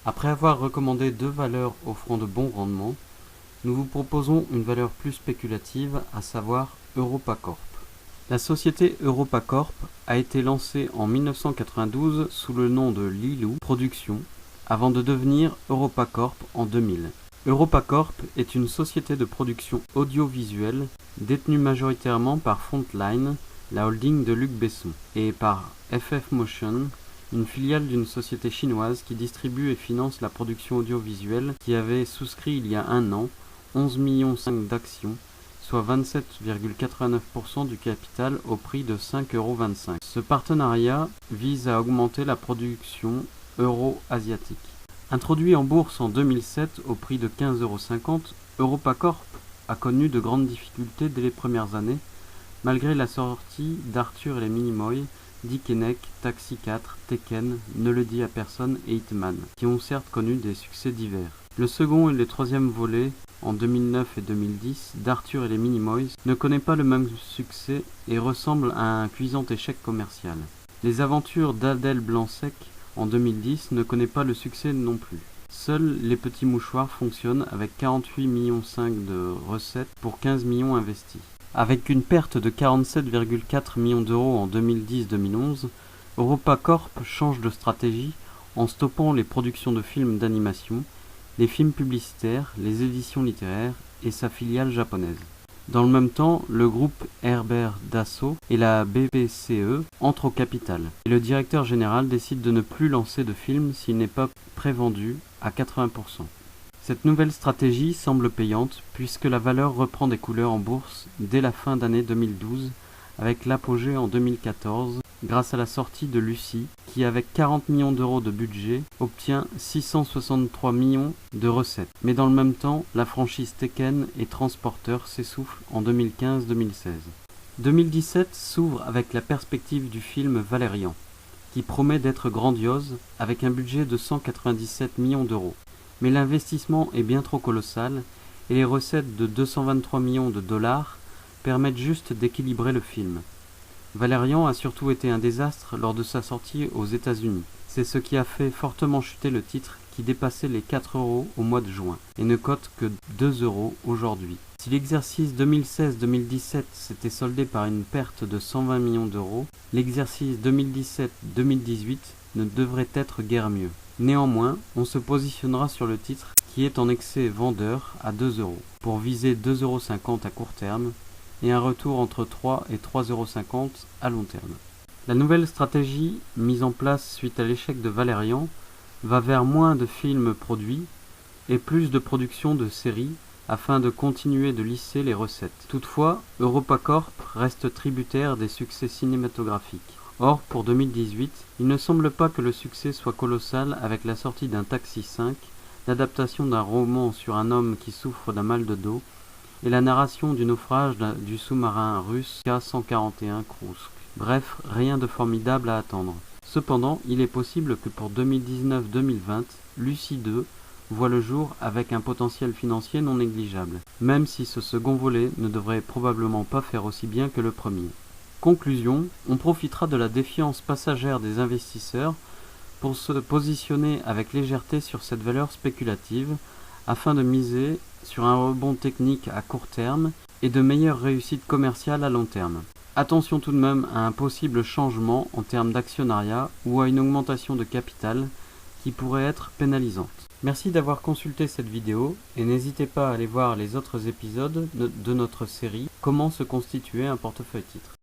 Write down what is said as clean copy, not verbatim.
Après avoir recommandé deux valeurs offrant de bons rendements, nous vous proposons une valeur plus spéculative, à savoir EuropaCorp. La société EuropaCorp a été lancée en 1992 sous le nom de Lilou Productions, avant de devenir EuropaCorp en 2000. EuropaCorp est une société de production audiovisuelle détenue majoritairement par Frontline, la holding de Luc Besson, et par FF Motion, une filiale d'une société chinoise qui distribue et finance la production audiovisuelle, qui avait souscrit il y a un an 11,5 millions d'actions, soit 27,89% du capital au prix de 5,25 €. Ce partenariat vise à augmenter la production euro-asiatique. Introduit en bourse en 2007 au prix de 15,50 €, EuropaCorp a connu de grandes difficultés dès les premières années, malgré la sortie d'Arthur et les Minimoys, Dick et Neck, Taxi 4, Tekken, Ne le dis à personne et Hitman, qui ont certes connu des succès divers. Le second et le troisième volet, en 2009 et 2010, d'Arthur et les Minimoys, ne connaît pas le même succès et ressemble à un cuisant échec commercial. Les aventures d'Adèle Blanc-Sec, en 2010, ne connaît pas le succès non plus. Seuls les petits mouchoirs fonctionnent avec 48,5 millions de recettes pour 15 millions investis. Avec une perte de 47,4 millions d'euros en 2010-2011, EuropaCorp change de stratégie en stoppant les productions de films d'animation, les films publicitaires, les éditions littéraires et sa filiale japonaise. Dans le même temps, le groupe Herbert Dassault et la BPCE entrent au capital, et le directeur général décide de ne plus lancer de films s'il n'est pas prévendu à 80%. Cette nouvelle stratégie semble payante puisque la valeur reprend des couleurs en bourse dès la fin d'année 2012 avec l'apogée en 2014 grâce à la sortie de Lucie qui, avec 40 millions d'euros de budget, obtient 663 millions de recettes. Mais dans le même temps, la franchise Tekken et Transporteur s'essouffle en 2015-2016. 2017 s'ouvre avec la perspective du film Valérian, qui promet d'être grandiose avec un budget de 197 millions d'euros. Mais l'investissement est bien trop colossal et les recettes de 223 millions de dollars permettent juste d'équilibrer le film. Valérian a surtout été un désastre lors de sa sortie aux États-Unis. C'est ce qui a fait fortement chuter le titre qui dépassait les 4 € au mois de juin et ne cote que 2 € aujourd'hui. Si l'exercice 2016-2017 s'était soldé par une perte de 120 millions d'euros, l'exercice 2017-2018 ne devrait être guère mieux. Néanmoins, on se positionnera sur le titre qui est en excès vendeur à 2 € pour viser 2,50 € à court terme et un retour entre 3 et 3,50 € à long terme. La nouvelle stratégie mise en place suite à l'échec de Valérian va vers moins de films produits et plus de production de séries afin de continuer de lisser les recettes. Toutefois, EuropaCorp reste tributaire des succès cinématographiques. Or, pour 2018, il ne semble pas que le succès soit colossal avec la sortie d'un Taxi 5, l'adaptation d'un roman sur un homme qui souffre d'un mal de dos et la narration du naufrage du sous-marin russe K-141 Kursk. Bref, rien de formidable à attendre. Cependant, il est possible que pour 2019-2020, Lucie 2 voit le jour avec un potentiel financier non négligeable, même si ce second volet ne devrait probablement pas faire aussi bien que le premier. Conclusion, on profitera de la défiance passagère des investisseurs pour se positionner avec légèreté sur cette valeur spéculative afin de miser sur un rebond technique à court terme et de meilleures réussites commerciales à long terme. Attention tout de même à un possible changement en termes d'actionnariat ou à une augmentation de capital qui pourrait être pénalisante. Merci d'avoir consulté cette vidéo et n'hésitez pas à aller voir les autres épisodes de notre série Comment se constituer un portefeuille titre.